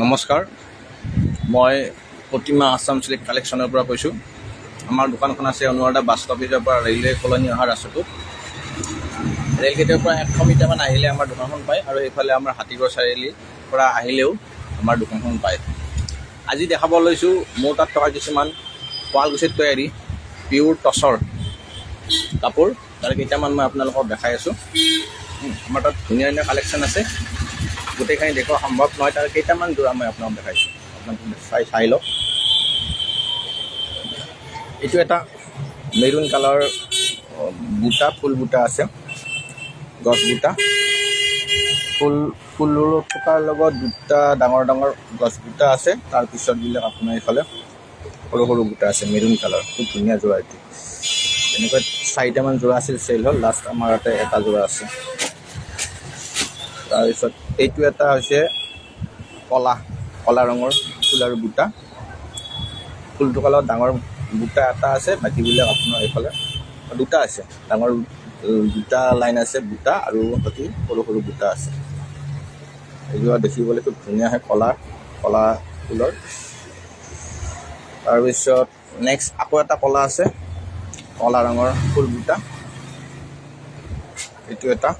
নমস্কাৰ, মই প্ৰতিমা আছাম চিল্ক কালেকশ্যনৰ পৰা কৈছোঁ। আমাৰ দোকানখন আছে অনুৰাধা বাছ ষ্টপেজৰ পৰা ৰেলৱে কলনী অহাৰ ৰাস্তাটোত। ৰেলগেটৰ পৰা 100 মিটাৰমান আহিলে আমাৰ দোকানখন পায়, আৰু এইফালে আমাৰ হাতীগড় চাৰিআলিৰ পৰা আহিলেও আমাৰ দোকানখন পায়। আজি দেখাব লৈছোঁ মোৰ তাত থকা কিছুমান শুৱালকুছিত তৈয়াৰী পিয়ৰ টচৰ কাপোৰ, তাৰ কেইটামান মই আপোনালোকক দেখাই আছোঁ। আমাৰ তাত ধুনীয়া ধুনীয়া কালেকশ্যন আছে, গোটেইখিনি দেখুওৱা সম্ভৱ নহয়, তাৰ কেইটামান যোৰা মই আপোনাক দেখাইছোঁ। আপোনালোকে চাই লওক। এইটো এটা মেৰুণ কালাৰ বুটা, ফুল বুটা আছে, গছ বুটা, ফুলৰ থকাৰ লগত দুটা ডাঙৰ ডাঙৰ গছ বুটা আছে। তাৰপিছত বিলাক আপোনাৰ এইফালে সৰু সৰু বুটা আছে, মেৰুণ কালাৰ, খুব ধুনীয়া যোৰা। এইটো এনেকৈ 4টামান যোৰা আছিল, চেল হ'ল। লাষ্ট আমাৰ ইয়াতে এটা যোৰা আছে। তাৰপিছত এইটো এটা হৈছে কলা ৰঙৰ ফুল আৰু বুটা, ফুলটো কালত ডাঙৰ বুটা এটা আছে, বাকীবিলাক আপোনাৰ এইফালে দুটা আছে, ডাঙৰ দুটা লাইন আছে বুটা, আৰু বাকী সৰু সৰু বুটা আছে। এইযোৰা দেখিবলৈ খুব ধুনীয়া হয়, কলা ফুলৰ। তাৰপিছত নেক্সট আকৌ এটা কলা আছে, কলা ৰঙৰ ফুল বুটা। এইটো এটা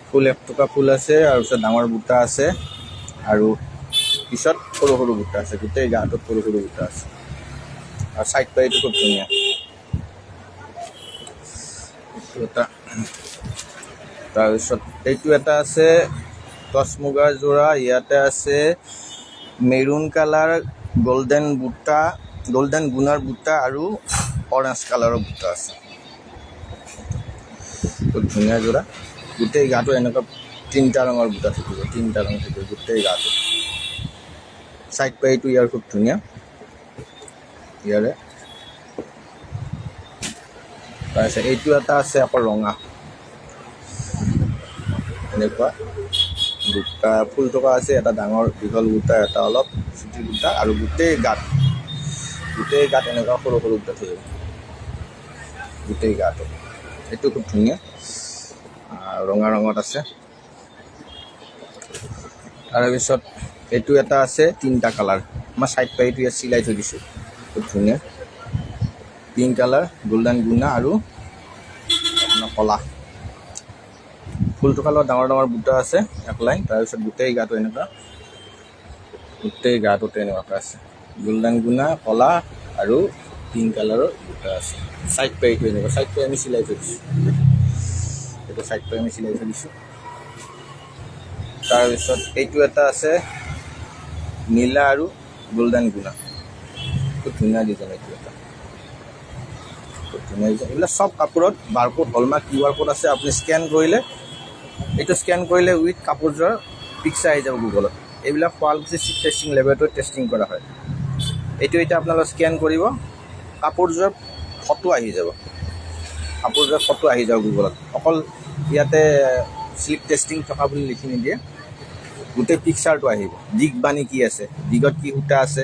ফুল, 1 টুকুৰা ফুল আছে, আৰু পিছত ডাঙৰ বুটা আছে, আৰু পিছত সৰু সৰু বুটা আছে। গোটেই গাটোত সৰু সৰু বুটা আছে, আৰু চাইড পাৰিটো খুব ধুনীয়া। এইটো এটা, তাৰপিছত এইটো এটা আছে টচ মুগাৰ যোৰা। ইয়াতে আছে মেৰুণ কালাৰ, গল্ডেন গুণাৰ বুটা, আৰু অৰেঞ্জ কালাৰৰ বুটা আছে। খুব ধুনীয়া যোৰা। গোটেই গাটো এনেকুৱা 3টা ৰঙৰ বুটা থাকিব, 3টা ৰং থাকিব গোটেই গাটো। চাইড পাৰিটো ইয়াৰ খুব ধুনীয়া, ইয়াৰে। তাৰপিছত এইটো এটা আছে আকৌ ৰঙা, এনেকুৱা দুটা ফুল থকা আছে, এটা ডাঙৰ দীঘল বুটা, এটা অলপ চুটি বুটা, আৰু গোটেই গাত এনেকুৱা সৰু সৰু বুটা থাকিব গোটেই গাটো। এইটো খুব ধুনীয়া, ৰঙা ৰঙত আছে। তাৰপিছত এইটো এটা আছে 3টা কালাৰ, মই চাইড পাৰিটো ইয়াত চিলাই থৈ দিছোঁ, খুব ধুনীয়া। পিংক কালাৰ, গোল্ডেন গুণা, আৰু আপোনাৰ কলা। ফুলটো কালত ডাঙৰ ডাঙৰ বুটা আছে, 1 লাইন। তাৰপিছত গোটেই গাটো এনেকুৱাতে এনেকুৱাকৈ আছে, গোল্ডেন গুণা, কলা, আৰু পিংক কালাৰৰ বুটা আছে। চাইড পাৰিটো এনেকুৱা, চাইড পাৰি আমি চিলাই থৈ দিছোঁ, এইটো চাইড পাৰি আমি চিলাই থৈ দিছোঁ। তাৰপিছত এইটো এটা আছে নীলা আৰু গোল্ডেন গুণা, খুব ধুনীয়া ডিজাইন। এইটো এটা খুব ধুনীয়া ডিজাইন। এইবিলাক চব কাপোৰত বাৰকোড, হলমাৰ্ক, QR কোড আছে। আপুনি স্কেন কৰিলে, এইটো স্কেন কৰিলে উইথ কাপোৰযোৰৰ পিকচাৰ আহি যাব গুগলত। এইবিলাক শুৱালকুছি চিল্ক টেষ্টিং লেবৰেটৰীত টেষ্টিং কৰা হয়। এইটো এতিয়া আপোনালোকে স্কেন কৰিব, কাপোৰযোৰৰ ফটো আহি যাব, গুগলত। অকল ইয়াতে চিল্ক টেষ্টিং থকা বুলি লিখি নিদিয়ে, গোটেই পিকচাৰটো আহিব। দিগ বাণী কি আছে, দিগত কি সূতা আছে,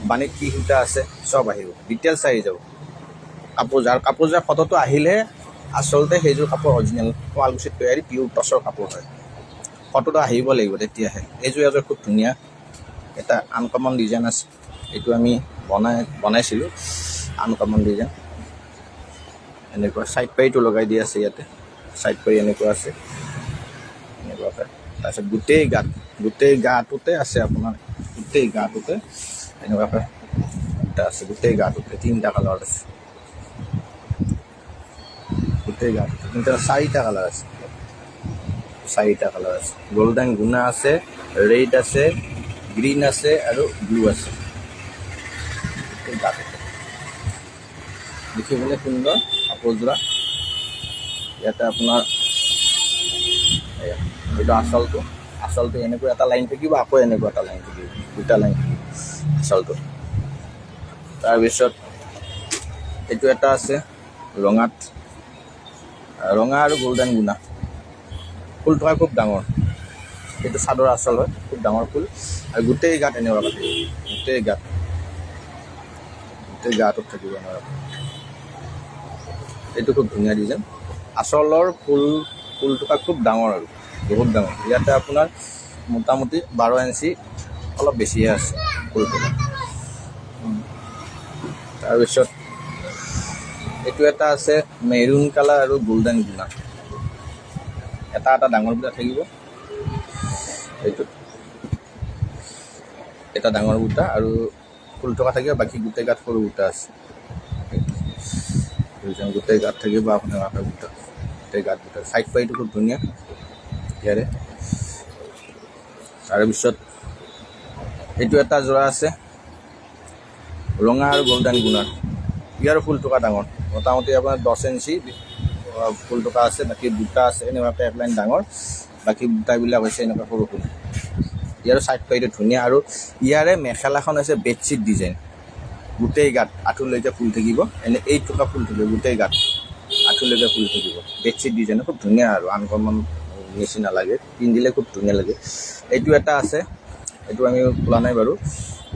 বাণীত কি সূতা আছে, চব আহিব, ডিটেইলছ আহি যাব। কাপোৰযোৰ ফটোটো আহিলে আচলতে সেইযোৰ কাপোৰ অৰিজিনেল শুৱালকুছিত তৈয়াৰী পিয়ৰ টচৰ কাপোৰ হয়। ফটোটো আহিব লাগিব, তেতিয়াহে। এইযোৰ খুব ধুনীয়া এটা আনকমন ডিজাইন আছে, এইটো আমি বনাইছিলোঁ, আনকমন ডিজাইন। এনেকুৱা চাইড পাৰিটো লগাই দিয়া আছে, ইয়াতে চাইড পাৰি এনেকুৱা আছে, এনেকুৱাকৈ। তাৰপিছত গোটেই গাটোতে আছে, আপোনাৰ গোটেই গাটোতে এনেকুৱাকৈ এটা আছে, গোটেই গাটোতে 3টা কালাৰ আছে, গোটেই গাটোতে 4টা কালাৰ আছে, 4টা কালাৰ আছে। গোল্ডেন গুণা আছে, ৰেড আছে, গ্ৰীণ আছে, আৰু ব্লু আছে। গোটেই গাটোতে দেখিবলৈ সুন্দৰ কাপোৰযোৰা। ইয়াতে আপোনাৰ এইটো আচলটো এনেকুৱা এটা লাইন থাকিব, আকৌ এনেকুৱা এটা লাইন থাকিব, 2টা লাইন থাকিব আচলটো। তাৰপিছত এইটো এটা আছে ৰঙা আৰু গোল্ডেন গুণা, ফুল থকা খুব ডাঙৰ। এইটো চাদৰ আচল হয়, খুব ডাঙৰ ফুল, আৰু গোটেই গাত এনেকুৱা থাকিব, গোটেই গাটোত থাকিব এনেকুৱা। এইটো খুব ধুনীয়া ডিজাইন। আচলৰ ফুল থকা খুব ডাঙৰ, আৰু বহুত ডাঙৰ। ইয়াতে আপোনাৰ মোটামুটি 12 ইঞ্চি অলপ বেছিহে আছে ফুলটোকা। তাৰপিছত এইটো এটা আছে মেৰুন কালাৰ আৰু গোল্ডেন গুণা, এটা এটা ডাঙৰ বুটা থাকিব, এইটোত এটা ডাঙৰ বুটা আৰু ফুল থকা থাকিব, বাকী গোটেই গাঁত সৰু বুটা আছে। গোটেই গাঁত থাকিব আপোনাৰ বুটা, গোটেই গাঁত বুটা। চাইড পাইটো খুব ধুনীয়া ইয়াৰে। তাৰপিছত এইটো এটা যোৰা আছে ৰঙা আৰু গোল্ডেন গুণাৰ, ইয়াৰ ফুল থকা ডাঙৰ, মোটামুটি আপোনাৰ 10 ইঞ্চি ফুল থকা আছে, বাকী বুটা আছে এনেকুৱাকৈ এক লাইন ডাঙৰ, বাকী বুটাবিলাক হৈছে এনেকুৱা সৰু সৰু। ইয়াৰ চাইড পাইটো ধুনীয়া আৰু ইয়াৰে মেখেলাখন হৈছে বেডশ্বীট ডিজাইন, গোটেই গাঁত আঁঠুলৈকে ফুল থাকিব, এনে এই থকা ফুল থাকিব, গোটেই গাঁত আঁঠুলৈকে ফুল থাকিব, বেডশ্বীট ডিজাইন খুব ধুনীয়া আৰু আনকমন নিচিনা লাগে, পিন্ধিলে খুব ধুনীয়া লাগে। এইটো এটা আছে, এইটো আমি খোলা নাই বাৰু।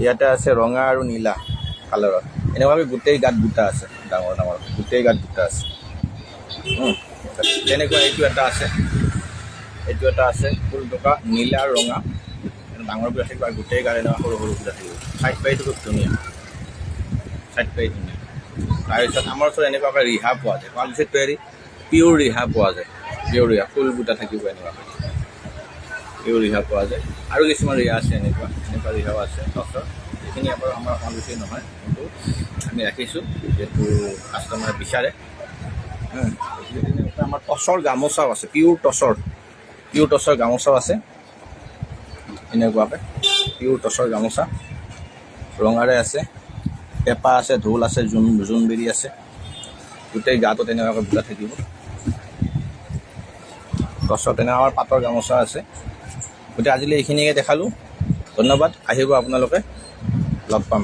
ইয়াতে আছে ৰঙা আৰু নীলা কালাৰৰ, এনেকুৱাকৈ গোটেই গাঁত বুটা আছে, ডাঙৰ ডাঙৰ গোটেই গাঁত বুটা আছে। তেনেকুৱা এইটো এটা আছে, এইটো এটা আছে ফুল থকা নীলা আৰু ৰঙা, ডাঙৰ বুটা থাকিব আৰু গোটেই গাঁত এনেকুৱা সৰু সৰু বুটা থাকিব। চাইড পাইটো খুব ধুনীয়া, চাইড পাই ধুনীয়া। তাৰপিছত আমাৰ ওচৰত এনেকুৱাকৈ ৰিহা পোৱা যায়, শুৱালকুছিত তৈয়াৰী পিয়'ৰ ৰিহা পোৱা যায়, পিয়'ৰ ৰিহা ফুল বুটা থাকিব এনেকুৱাকৈ, পিয়'ৰ ৰিহা পোৱা যায়। আৰু কিছুমান ৰিহা আছে এনেকুৱা ৰিহাও আছে টচৰ, এইখিনি আকৌ আমাৰ শুৱালকুছি নহয়, কিন্তু আমি ৰাখিছোঁ যিহেতু কাষ্টমাৰে বিচাৰে। আমাৰ টচৰ গামোচাও আছে, পিয়'ৰ টচৰ গামোচাও আছে এনেকুৱাকৈ, পিয়'ৰ টচৰ গামোচা ৰঙাৰে আছে, পেঁপা আছে, ঢোল আছে, জোনবেৰি আছে, গোটেই গাটো তেনেকুৱাকৈ বুটা থাকিব। টচৰ তেনেকুৱা আমাৰ পাটৰ গামোচা আছে। গতিকে আজিলৈ এইখিনিকে দেখালোঁ, ধন্যবাদ। আহিব আপোনালোকে, লগ পাম।